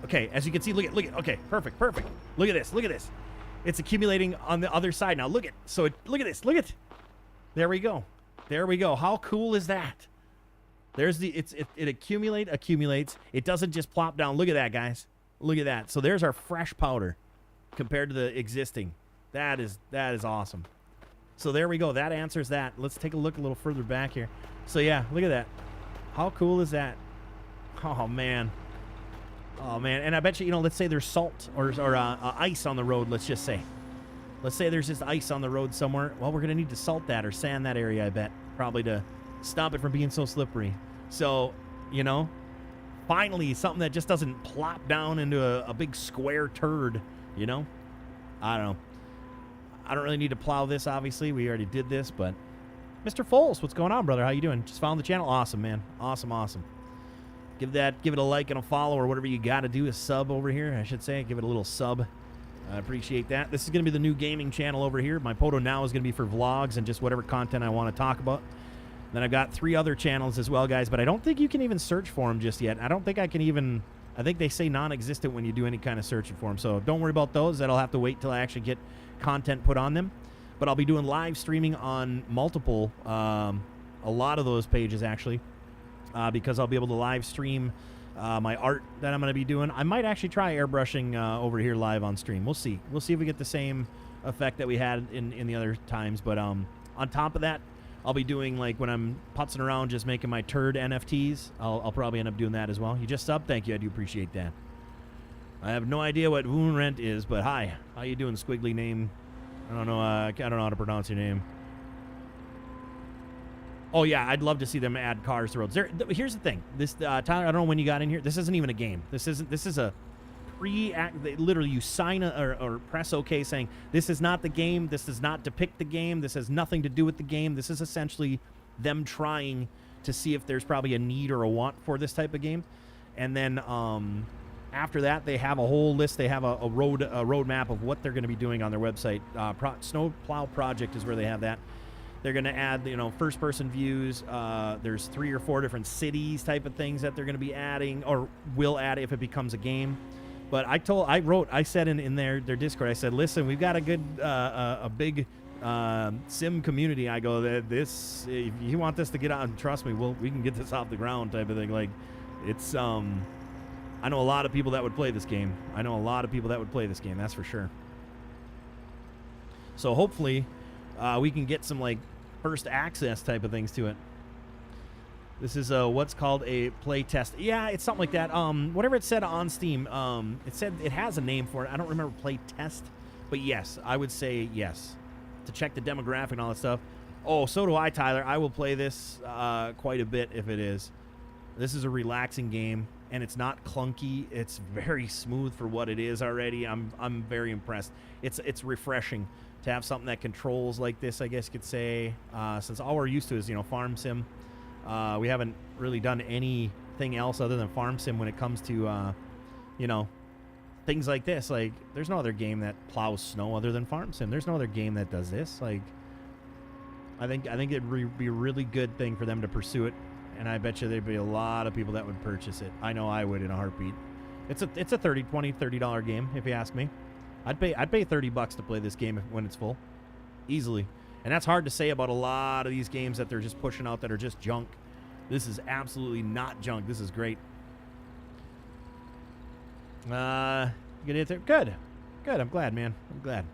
okay, as you can see, look at, okay, perfect. Look at this. It's accumulating on the other side now. Look at this. There we go. How cool is that? There's it accumulates. It doesn't just plop down. Look at that, guys. Look at that. So there's our fresh powder compared to the existing. That is awesome. So there we go. That answers that. Let's take a look a little further back here. So yeah, look at that. How cool is that? Oh man. And I bet you, let's say there's salt or ice on the road, let's just say. Let's say there's just ice on the road somewhere. Well, we're going to need to salt that or sand that area, I bet, probably to stop it from being so slippery. So, finally something that just doesn't plop down into a big square turd, I don't know. I don't really need to plow this, obviously. We already did this, but Mr. Foles, what's going on, brother? How you doing? Just found the channel. Awesome, man. Awesome. Give it a like and a follow or whatever you got to do. A sub over here, I should say. Give it a little sub. I appreciate that. This is going to be the new gaming channel over here. My Poto Now is going to be for vlogs and just whatever content I want to talk about. Then I've got 3 other channels as well, guys, but I don't think you can even search for them just yet. I don't think I can even... I think they say non-existent when you do any kind of searching for them, so don't worry about those. That'll have to wait till I actually get content put on them. But I'll be doing live streaming on multiple, a lot of those pages, actually. Because I'll be able to live stream my art that I'm going to be doing. I might actually try airbrushing over here live on stream. We'll see. We'll see if we get the same effect that we had in the other times. But on top of that, I'll be doing, like, when I'm putzing around just making my turd NFTs. I'll probably end up doing that as well. You just subbed? Thank you. I do appreciate that. I have no idea what Woon Rent is, but hi. How you doing, squiggly name? I don't know how to pronounce your name. Oh, yeah, I'd love to see them add cars to roads. Here's the thing. This Tyler, I don't know when you got in here. This isn't even a game. This is a pre-act. Literally, you sign or press OK saying, this is not the game. This does not depict the game. This has nothing to do with the game. This is essentially them trying to see if there's probably a need or a want for this type of game. And then after that, they have a whole list. They have a roadmap of what they're going to be doing on their website. Snow Plow Project is where they have that. They're going to add, first-person views. There's 3 or 4 different cities type of things that they're going to be adding or will add if it becomes a game. But I said in their Discord, I said, listen, we've got a big sim community. I go, if you want this to get out, and trust me, we can get this off the ground type of thing. Like, it's, I know a lot of people that would play this game. That's for sure. So hopefully we can get some, like, first access type of things to it. This is what's called a play test. Yeah, it's something like that. Whatever it said on Steam, it said it has a name for it. I don't remember play test, but yes, I would say yes. To check the demographic and all that stuff. Oh, so do I, Tyler. I will play this quite a bit if it is. This is a relaxing game, and it's not clunky. It's very smooth for what it is already. I'm very impressed. It's refreshing to have something that controls like this, I guess you could say, since all we're used to is, farm sim. We haven't really done anything else other than farm sim when it comes to, things like this. Like, there's no other game that plows snow other than farm sim. There's no other game that does this. Like, I think it'd be a really good thing for them to pursue it, and I bet you there'd be a lot of people that would purchase it. I know I would in a heartbeat. It's a $30 game, if you ask me. I'd pay $30 to play this game when it's full, easily. And that's hard to say about a lot of these games that they're just pushing out that are just junk. This is absolutely not junk. This is great. Get it there. Good. I'm glad, man. I'm glad.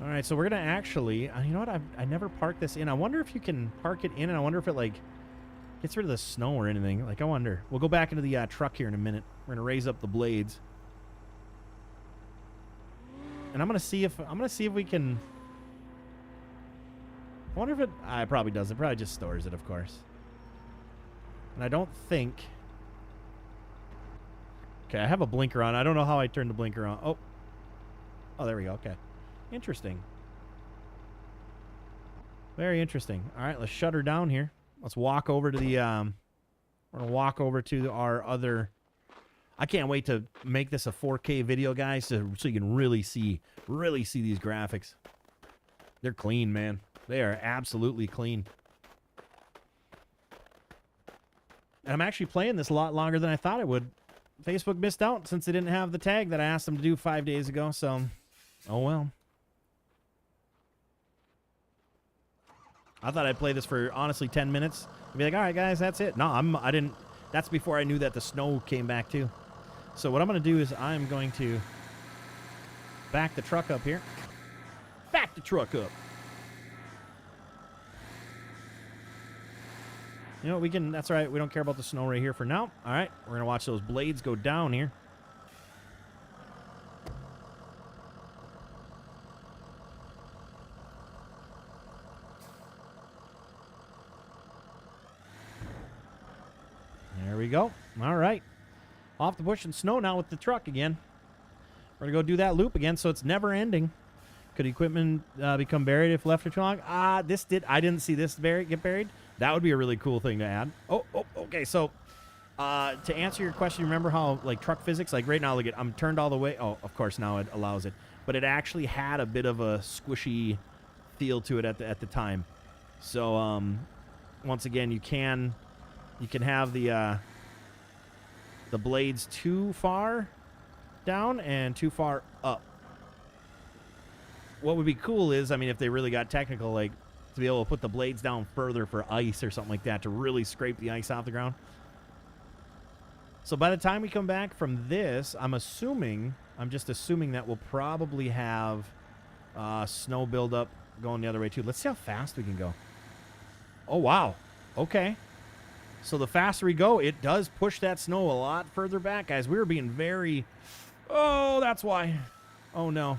All right, so we're gonna actually. You know what? I never parked this in. I wonder if you can park it in, and I wonder if it like gets rid of the snow or anything. Like, I wonder. We'll go back into the truck here in a minute. We're gonna raise up the blades. And I'm gonna see if we can. I wonder if it. It probably does. It probably just stores it, of course. And I don't think. Okay, I have a blinker on. I don't know how I turned the blinker on. Oh, there we go. Okay, interesting. Very interesting. All right, let's shut her down here. Let's walk over to the. We're gonna walk over to our other. I can't wait to make this a 4K video, guys, so you can really see these graphics. They're clean, man. They are absolutely clean. And I'm actually playing this a lot longer than I thought it would. Facebook missed out since they didn't have the tag that I asked them to do 5 days ago, so oh well. I thought I'd play this for, honestly, 10 minutes. I'd be like, all right, guys, that's it. No, I didn't. That's before I knew that the snow came back, too. So what I'm going to do is I'm going to back the truck up here. Back the truck up. You know, we can, that's all right. We don't care about the snow right here for now. All right, we're going to watch those blades go down here. There we go. All right. Off the bush and snow now with the truck again. We're going to go do that loop again, so it's never ending. Could equipment become buried if left for too long? I didn't see this get buried. That would be a really cool thing to add. Oh, okay. So to answer your question, remember how, like, truck physics, like right now, look at, I'm turned all the way. Oh, of course, now it allows it. But it actually had a bit of a squishy feel to it at the time. So once again, you can have the blades too far down and too far up. What would be cool is, I mean, if they really got technical, like, to be able to put the blades down further for ice or something like that to really scrape the ice off the ground. So by the time we come back from this, I'm just assuming that we'll probably have snow buildup going the other way too. Let's see how fast we can go. Oh, wow. Okay. So the faster we go, it does push that snow a lot further back, guys. We were being very... Oh, that's why. Oh, no.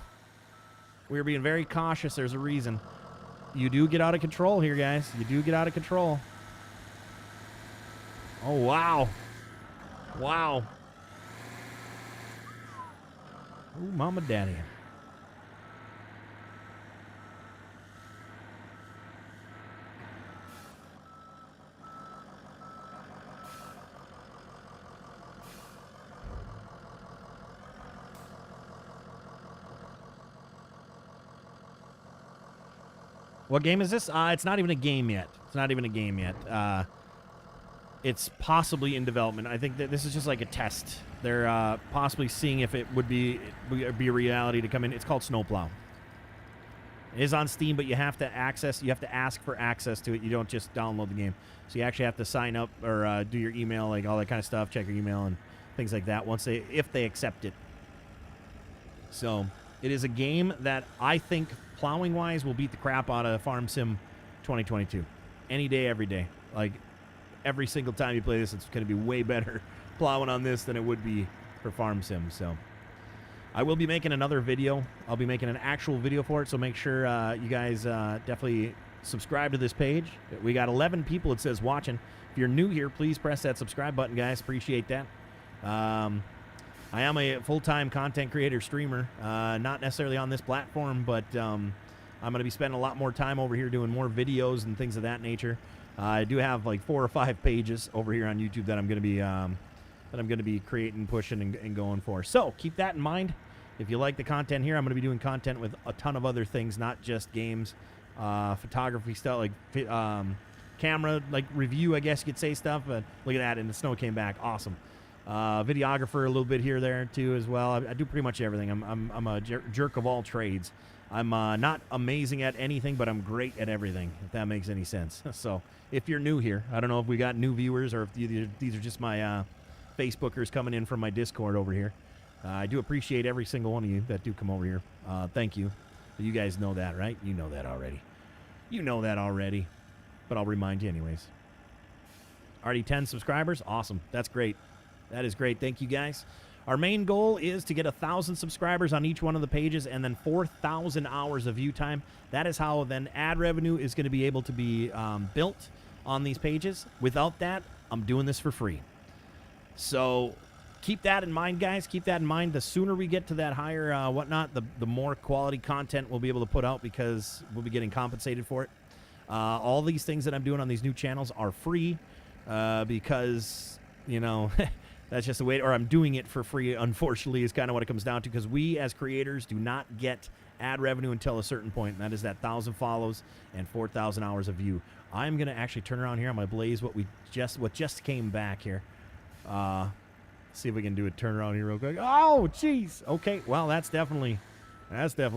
We were being very cautious. There's a reason. You do get out of control here, guys. You do get out of control. Oh, wow. Wow. Ooh, mama daddy. What game is this? It's not even a game yet. It's not even a game yet. It's possibly in development. I think that this is just like a test. They're possibly seeing if it would be a reality to come in. It's called Snow Plow. It is on Steam, but you have to ask for access to it. You don't just download the game. So you actually have to sign up or do your email, like all that kind of stuff, check your email and things like that if they accept it. So it is a game that I think plowing-wise will beat the crap out of Farm Sim 2022. Any day, every day. Like, every single time you play this, it's going to be way better plowing on this than it would be for Farm Sim. So I will be making another video. I'll be making an actual video for it, so make sure you guys definitely subscribe to this page. We got 11 people, it says, watching. If you're new here, please press that subscribe button, guys. Appreciate that. I am a full-time content creator, streamer, not necessarily on this platform, but I'm going to be spending a lot more time over here doing more videos and things of that nature. I do have like 4 or 5 pages over here on YouTube that I'm going to be creating, pushing, and going for. So keep that in mind. If you like the content here, I'm going to be doing content with a ton of other things, not just games, photography stuff, like camera, like review, I guess you could say stuff. But look at that, and the snow came back, awesome. Videographer a little bit here, there too as well. I do pretty much everything. I'm a jerk of all trades. I'm not amazing at anything, but I'm great at everything, if that makes any sense. So if you're new here, I don't know if we got new viewers or if these are just my Facebookers coming in from my Discord over here. I do appreciate every single one of you that do come over here. Thank you. You guys know that, right? You know that already. You know that already. But I'll remind you anyways. Already 10 subscribers? Awesome. That's great. That is great. Thank you, guys. Our main goal is to get 1,000 subscribers on each one of the pages and then 4,000 hours of view time. That is how then ad revenue is going to be able to be built on these pages. Without that, I'm doing this for free. So keep that in mind, guys. Keep that in mind. The sooner we get to that higher whatnot, the more quality content we'll be able to put out because we'll be getting compensated for it. All these things that I'm doing on these new channels are free because, you know, That's just the way, or I'm doing it for free, unfortunately, is kind of what it comes down to, because we as creators do not get ad revenue until a certain point, and that is that 1,000 follows and 4,000 hours of view. I'm going to actually turn around here. I'm going to blaze what just came back here. See if we can do a turnaround here real quick. Oh, jeez. Okay, well, that's definitely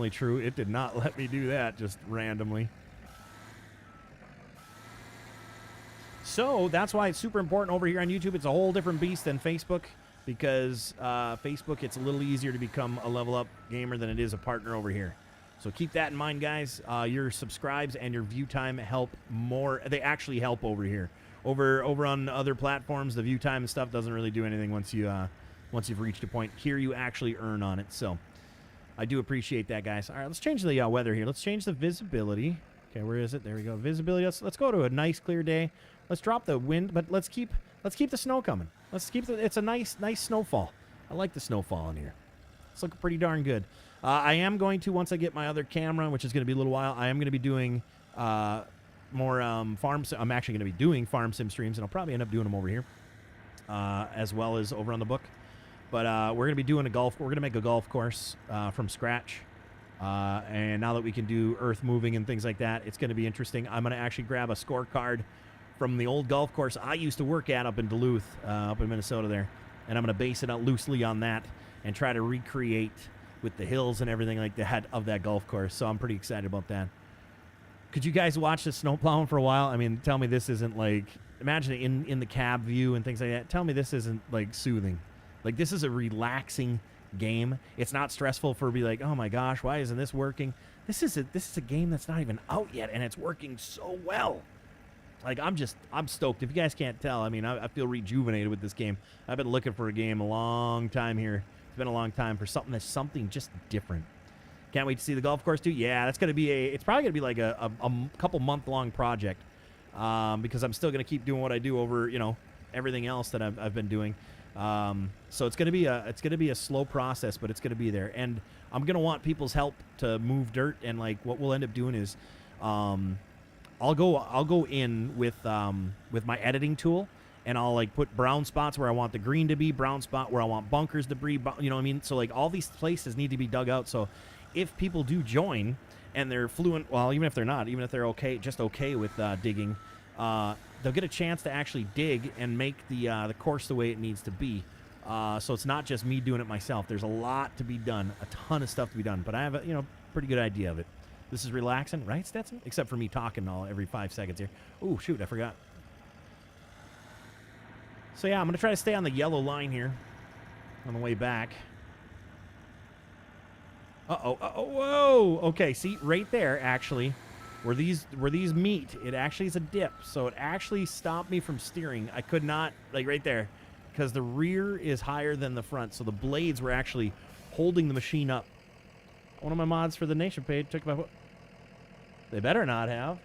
true. It did not let me do that just randomly. So that's why it's super important over here on YouTube. It's a whole different beast than Facebook, because Facebook, it's a little easier to become a level up gamer than it is a partner over here. So keep that in mind, guys. Your subscribes and your view time help more. They actually help over here. Over on other platforms, the view time and stuff doesn't really do anything once you've reached a point. Here you actually earn on it. So I do appreciate that, guys. All right, let's change the weather here. Let's change the visibility. Okay, where is it? There we go. Visibility. Let's go to a nice clear day. Let's drop the wind, but let's keep the snow coming. It's a nice snowfall. I like the snowfall in here. It's looking pretty darn good. I am going to, once I get my other camera, which is going to be a little while, I am going to be doing more farm. I'm actually going to be doing farm sim streams, and I'll probably end up doing them over here, as well as over on the book. But we're going to be doing we're going to make a golf course from scratch. And now that we can do earth moving and things like that, it's going to be interesting. I'm going to actually grab a scorecard from the old golf course I used to work at up in Duluth, up in Minnesota there. And I'm going to base it out loosely on that and try to recreate with the hills and everything like that of that golf course. So I'm pretty excited about that. Could you guys watch the snow plowing for a while? I mean, tell me this isn't like, imagine it in the cab view and things like that. Tell me this isn't like soothing. Like, this is a relaxing game. It's not stressful for be like, oh my gosh, why isn't this working? This is a game that's not even out yet, and it's working so well. Like, I'm stoked. If you guys can't tell, I mean, I feel rejuvenated with this game. I've been looking for a game a long time here. It's been a long time for something just different. Can't wait to see the golf course too. Yeah, that's gonna be it's probably gonna be like a couple month-long project, because I'm still gonna keep doing what I do over, everything else that I've been doing. So it's gonna be a slow process, but it's gonna be there, and I'm gonna want people's help to move dirt. And like, what we'll end up doing is, I'll go in with my editing tool, and I'll like put brown spots where I want the green to be, brown spot where I want bunkers to be, you know what I mean? So like, all these places need to be dug out. So if people do join and they're fluent, well, even if they're not, even if they're okay with digging, they'll get a chance to actually dig and make the course the way it needs to be. So it's not just me doing it myself. There's a lot to be done, a ton of stuff to be done, but I have a pretty good idea of it. This is relaxing, right, Stetson? Except for me talking every 5 seconds here. Oh, shoot, I forgot. So yeah, I'm going to try to stay on the yellow line here on the way back. Whoa. Okay, see, right there, actually, where these meet, it actually is a dip. So it actually stopped me from steering. I could not, like right there, because the rear is higher than the front. So the blades were actually holding the machine up. One of my mods for the Nation page took my foot. They better not have.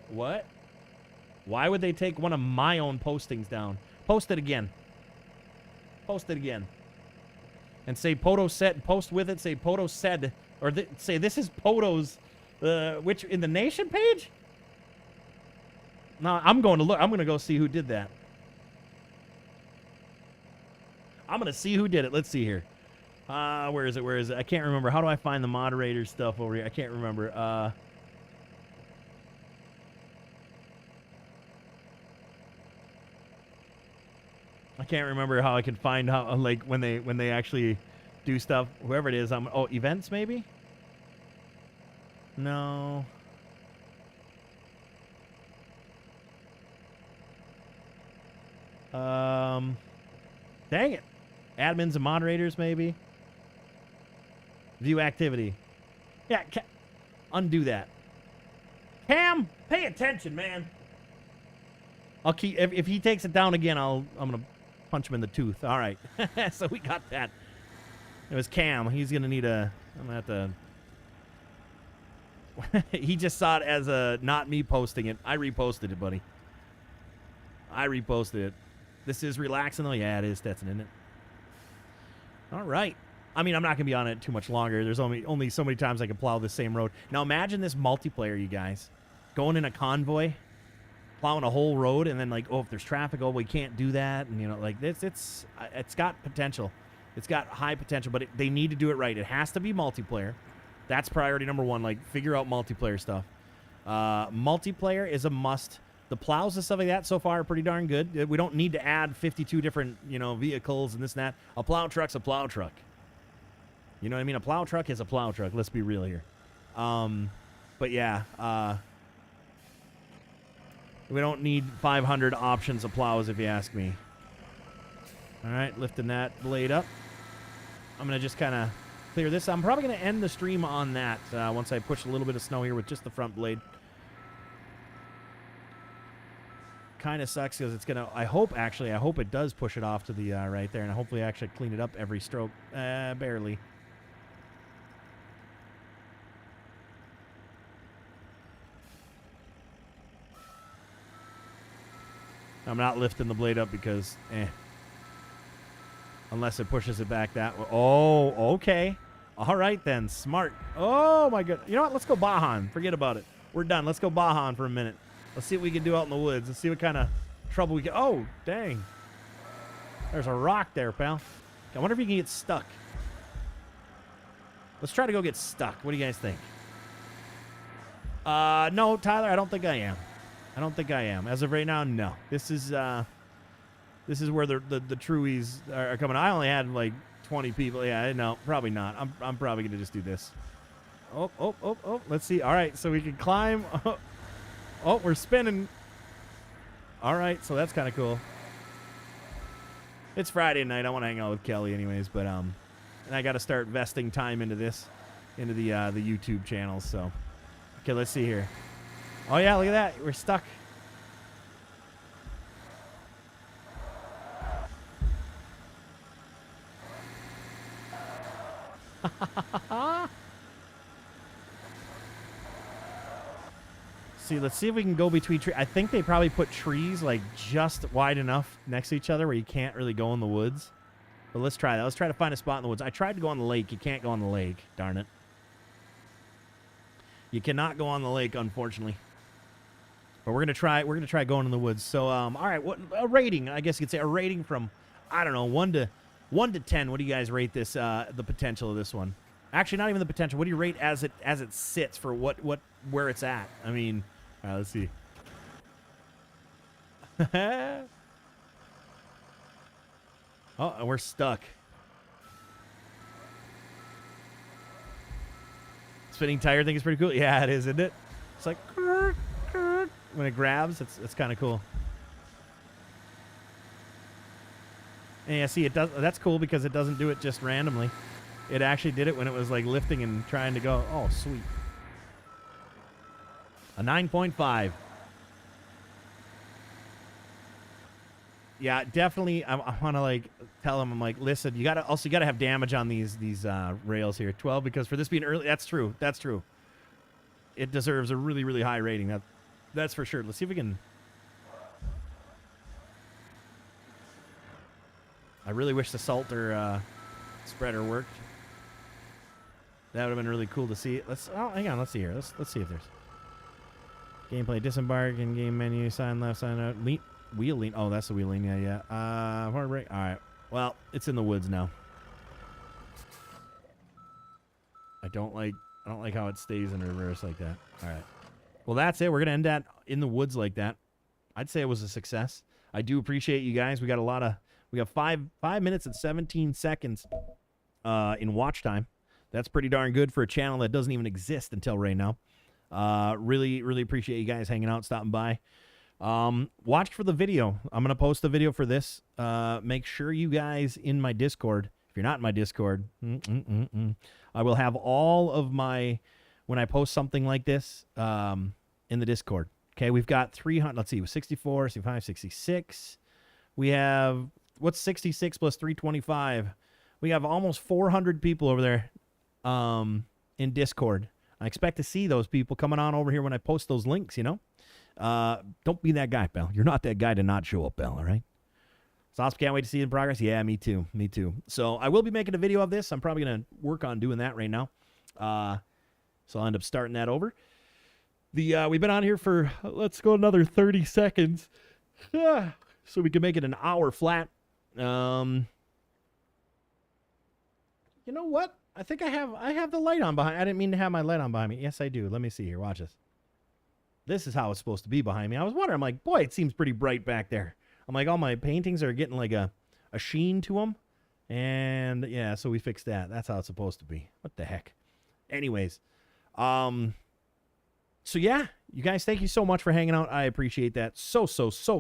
What? Why would they take one of my own postings down? Post it again. Post it again. And say Poto said, post with it, say Poto said, or say this is Poto's, which, in the Nation page? No, I'm going to look. I'm going to go see who did that. I'm going to see who did it. Let's see here. Where is it? I can't remember. How do I find the moderator stuff over here? I can't remember. I can't remember how I can find how, like, when they actually do stuff. Whoever it is, events maybe? No. Dang it. Admins and moderators, maybe. View activity. Yeah, undo that. Cam, pay attention, man. I'll keep, if he takes it down again, I'm gonna punch him in the tooth. All right. So we got that. It was Cam. He's gonna need I'm gonna have to. He just saw it as not me posting it. I reposted it, buddy. I reposted it. This is relaxing though. Yeah, it is. That's isn't it? All right. I mean, I'm not going to be on it too much longer. There's only so many times I can plow the same road. Now, imagine this multiplayer, you guys. Going in a convoy. plowing a whole road and then like, oh, if there's traffic, oh, we can't do that, and you know, like it's got potential. It's got high potential, but they need to do it right. It has to be multiplayer. That's priority number one. Like, figure out multiplayer stuff. Multiplayer is a must. The plows and stuff like that so far are pretty darn good. We don't need to add 52 different, you know, vehicles and this and that. A plow truck's a plow truck. You know what I mean? A plow truck is a plow truck. Let's be real here. But yeah, we don't need 500 options of plows, if you ask me. All right, lifting that blade up. I'm going to just kind of clear this. I'm probably going to end the stream on that once I push a little bit of snow here with just the front blade. Kind of sucks because it's going to, I hope it does push it off to the right there, and hopefully actually clean it up every stroke. Barely. I'm not lifting the blade up because, unless it pushes it back that way. Oh, okay. All right then. Smart. Oh, my God. You know what? Let's go Bajan. Forget about it. We're done. Let's go Bajan for a minute. Let's see what we can do out in the woods. Let's see what kind of trouble we get. Oh, dang. There's a rock there, pal. I wonder if you can get stuck. Let's try to go get stuck. What do you guys think? No, Tyler, I don't think I am. I don't think I am. As of right now, no. This is where the truies are coming. I only had like 20 people. Yeah, no, probably not. I'm probably gonna just do this. Oh. Let's see. All right, so we can climb. Oh, we're spinning. All right, so that's kind of cool. It's Friday night. I want to hang out with Kelly anyways, but and I got to start vesting time into this, into the YouTube channels. So, okay, let's see here. Oh, yeah, look at that. We're stuck. See, let's see if we can go between trees. I think they probably put trees, like, just wide enough next to each other where you can't really go in the woods. But let's try that. Let's try to find a spot in the woods. I tried to go on the lake. You can't go on the lake. Darn it. You cannot go on the lake, unfortunately. But we're gonna try going in the woods. So all right, what a rating? I guess you could say a rating from, I don't know, 1 to 10. What do you guys rate this? The potential of this one? Actually, not even the potential. What do you rate as it sits for where it's at? I mean, all right, let's see. Oh, and we're stuck. Spinning tire thing is pretty cool. Yeah, it is, isn't it? It's like when it grabs, it's kind of cool. And yeah, see, it does. That's cool because it doesn't do it just randomly. It actually did it when it was like lifting and trying to go. Oh, sweet. A 9.5. Yeah, definitely. I want to like tell him. I'm like, listen, you gotta have damage on these rails here. 12 because for this being early, that's true. That's true. It deserves a really, really high rating. That's for sure. Let's see if we can. I really wish the Salter spreader worked. That would have been really cool to see. Hang on. Let's see here. Let's see if there's gameplay, disembark, in game menu, sign left, sign out, wheel lean. Oh, that's the wheel lean. Yeah. Hard brake. All right. Well, it's in the woods now. I don't like how it stays in reverse like that. All right. Well, that's it. We're gonna end that in the woods like that. I'd say it was a success. I do appreciate you guys. We got 5 minutes and 17 seconds in watch time. That's pretty darn good for a channel that doesn't even exist until right now. Really, really appreciate you guys hanging out, stopping by. Watch for the video. I'm going to post the video for this. Make sure you guys in my Discord, if you're not in my Discord, I will have all of my, when I post something like this, in the Discord. Okay, we've got 300, let's see, 64, 65, 66. We have, what's 66 plus 325? We have almost 400 people over there in Discord. I expect to see those people coming on over here when I post those links, you know? Don't be that guy, pal. You're not that guy to not show up, pal, all right? Sauce, can't wait to see it in progress. Yeah, me too. Me too. So I will be making a video of this. I'm probably going to work on doing that right now. So I'll end up starting that over. We've been on here for, let's go another 30 seconds. So we can make it an hour flat. You know what? I think I have the light on behind. I didn't mean to have my light on behind me. Yes, I do. Let me see here. Watch this. This is how it's supposed to be behind me. I was wondering, I'm like, boy, it seems pretty bright back there. I'm like, all my paintings are getting like a sheen to them. And yeah, so we fixed that. That's how it's supposed to be. What the heck? Anyways, so yeah, you guys, thank you so much for hanging out. I appreciate that so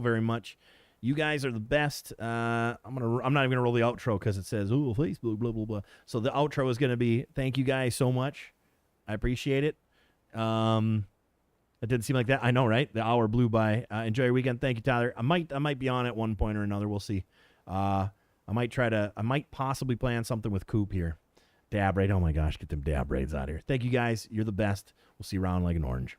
very much. You guys are the best. I'm not even gonna roll the outro because it says, "Ooh, Facebook, blah blah blah." So the outro is gonna be, "Thank you guys so much. I appreciate it." It didn't seem like that. I know, right? The hour blew by. Enjoy your weekend. Thank you, Tyler. I might be on at one point or another. We'll see. I might possibly plan something with Coop here. Dab braid. Oh my gosh, get them dab braids out of here. Thank you guys. You're the best. We'll see you around like an orange.